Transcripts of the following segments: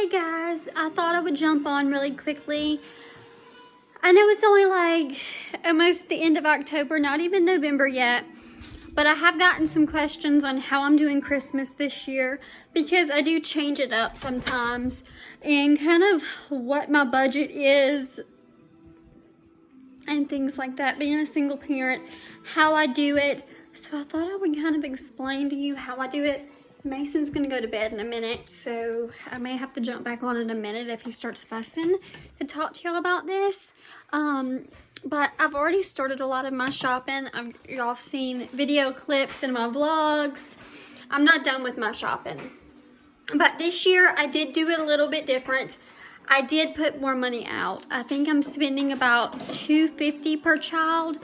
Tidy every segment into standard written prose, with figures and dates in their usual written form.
Hey guys, I thought I would jump on really quickly. I know it's only like almost the end of October, not even November yet, but I have gotten some questions on how I'm doing Christmas this year because I do change it up sometimes and kind of what my budget is and things like that, being a single parent, how I do it. So I thought I would kind of explain to you how I do it. Mason's gonna go to bed in a minute, so I may have to jump back on in a minute if he starts fussing to talk to y'all about this. But I've already started a lot of my shopping. Y'all have seen video clips in my vlogs. I'm not done with my shopping. But this year I did do it a little bit different. I did put more money out. I think I'm spending about $250 per child.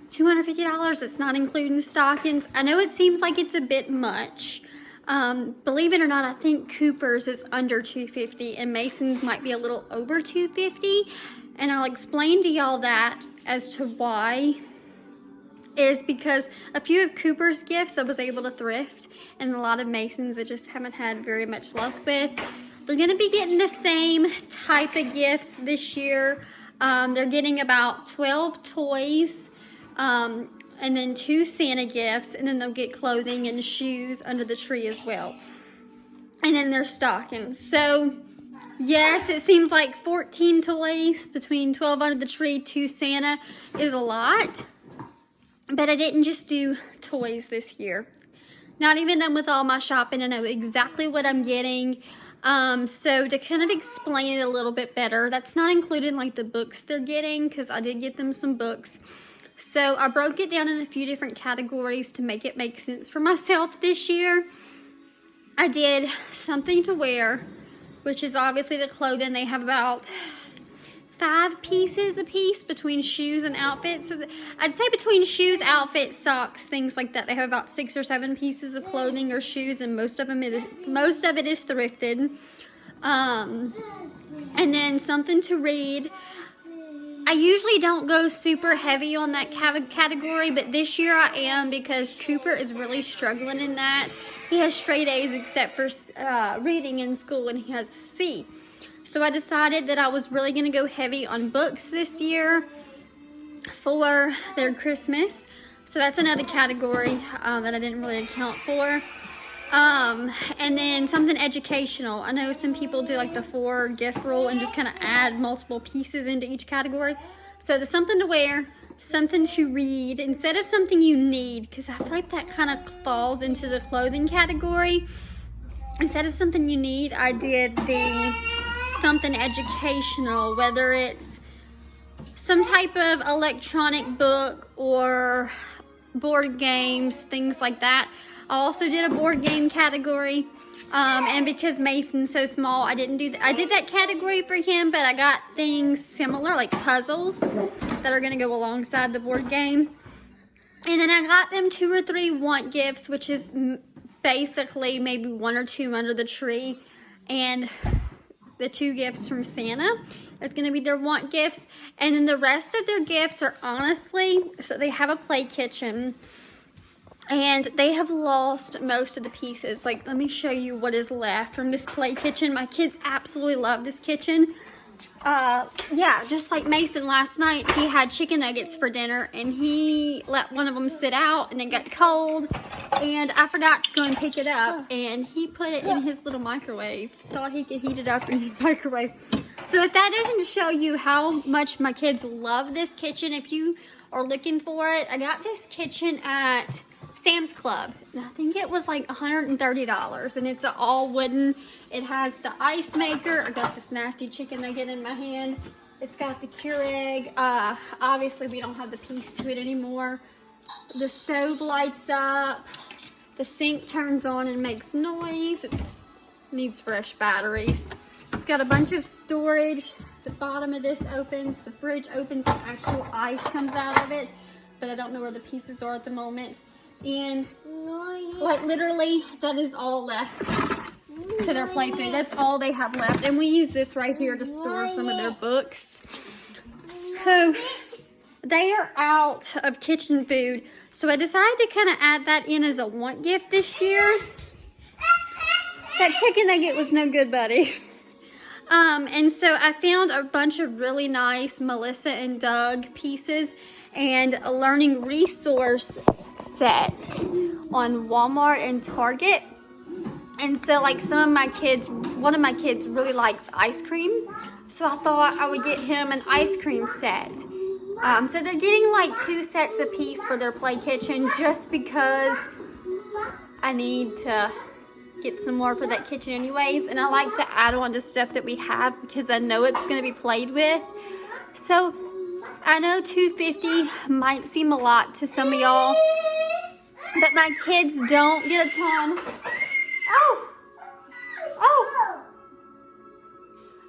$250, it's not including the stockings. I know it seems like it's a bit much. Believe it or not, I think Cooper's is under $250 and Mason's might be a little over $250. And I'll explain to y'all that as to why is because a few of Cooper's gifts I was able to thrift, and a lot of Mason's I just haven't had very much luck with. They're going to be getting the same type of gifts this year. They're getting about 12 toys, and then 2 Santa gifts, and then they'll get clothing and shoes under the tree as well. And then their stockings. So, yes, it seems like 14 toys between 12 under the tree, 2 Santa is a lot. But I didn't just do toys this year. Not even done with all my shopping. I know exactly what I'm getting. So to kind of explain it a little bit better, that's not included in like the books they're getting, because I did get them some books. So I broke it down in a few different categories to make it make sense for myself this year. I did something to wear, which is obviously the clothing. They have about 5 pieces a piece between shoes and outfits. So I'd say between shoes, outfits, socks, things like that. They have about 6 or 7 pieces of clothing or shoes, and most of it is thrifted. And then something to read. I usually don't go super heavy on that category, but this year I am because Cooper is really struggling in that. He has straight A's except for reading in school, and he has a C. So I decided that I was really going to go heavy on books this year for their Christmas. So that's another category that I didn't really account for. And then something educational. I know some people do like the 4 gift rule and just kind of add multiple pieces into each category. So there's something to wear, something to read, instead of something you need, because I feel like that kind of falls into the clothing category. Instead of something you need, I did the something educational, whether it's some type of electronic book or board games, things like that. I also did a board game category, and because Mason's so small, I didn't do that. I did that category for him, but I got things similar, like puzzles, that are going to go alongside the board games. And then I got them 2 or 3 want gifts, which is basically maybe 1 or 2 under the tree, and the 2 gifts from Santa is going to be their want gifts. And then the rest of their gifts are honestly, so they have a play kitchen, and they have lost most of the pieces. Like, let me show you what is left from this play kitchen. My kids absolutely love this kitchen. Yeah, just like Mason last night, he had chicken nuggets for dinner, and he let one of them sit out, and it got cold, and I forgot to go and pick it up, and he put it in his little microwave. Thought he could heat it up in his microwave. So if that doesn't show you how much my kids love this kitchen, if you are looking for it, I got this kitchen at Sam's Club. I think it was like $130, and it's all wooden. It has the ice maker. I got this nasty chicken nugget in my hand. It's got the Keurig. Obviously, we don't have the piece to it anymore. The stove lights up. The sink turns on and makes noise. It needs fresh batteries. It's got a bunch of storage. The bottom of this opens. The fridge opens and actual ice comes out of it, but I don't know where the pieces are at the moment. And like literally that is all left to their play food. That's all they have left, and we use this right here to store some of their books. So they are out of kitchen food, so I decided to kind of add that in as a want gift this year. That chicken nugget was no good, buddy. And so I found a bunch of really nice Melissa and Doug pieces and a learning resource sets on Walmart and Target. And so like one of my kids really likes ice cream. So I thought I would get him an ice cream set. So they're getting like 2 sets a piece for their play kitchen just because I need to get some more for that kitchen anyways. And I like to add on to stuff that we have because I know it's going to be played with. So I know $2.50 might seem a lot to some of y'all, but my kids don't get a ton.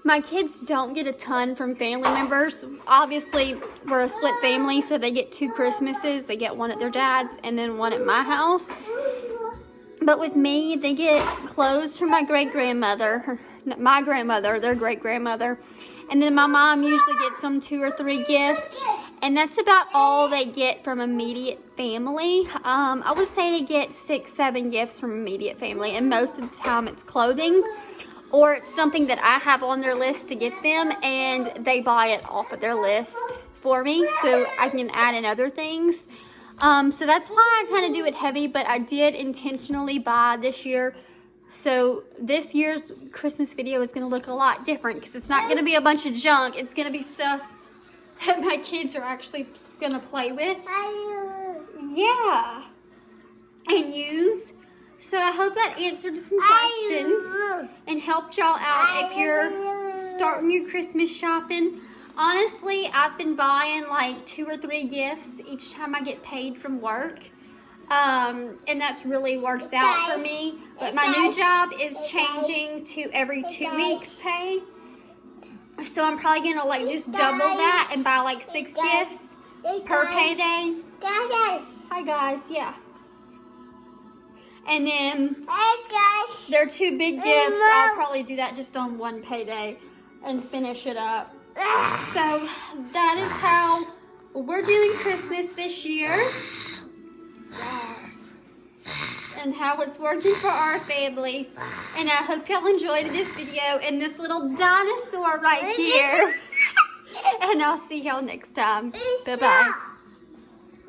My kids don't get a ton from family members. Obviously, we're a split family, so they get 2 Christmases. They get one at their dad's and then one at my house. But with me, they get clothes from my great-grandmother, my grandmother, their great-grandmother. And then my mom usually gets them 2 or 3 gifts. And that's about all they get from immediate family. I would say they get 6, 7 gifts from immediate family. And most of the time it's clothing. Or it's something that I have on their list to get them. And they buy it off of their list for me. So I can add in other things. So that's why I kind of do it heavy. But I did intentionally buy this year. So this year's Christmas video is going to look a lot different. Because it's not going to be a bunch of junk. It's going to be stuff that my kids are actually going to play with. Yeah. And use. So I hope that answered some questions and helped y'all out if you're starting your Christmas shopping. Honestly, I've been buying like 2 or 3 gifts each time I get paid from work. And that's really worked out for me. But my new job is changing to every 2 weeks pay. So I'm probably going to like just double that and buy like 6 gifts per payday. Hi guys, yeah. And then they're 2 big gifts. I'll probably do that just on one payday and finish it up. So that is how we're doing Christmas this year. And how it's working for our family. And I hope y'all enjoyed this video and this little dinosaur right here. And I'll see y'all next time. Bye-bye.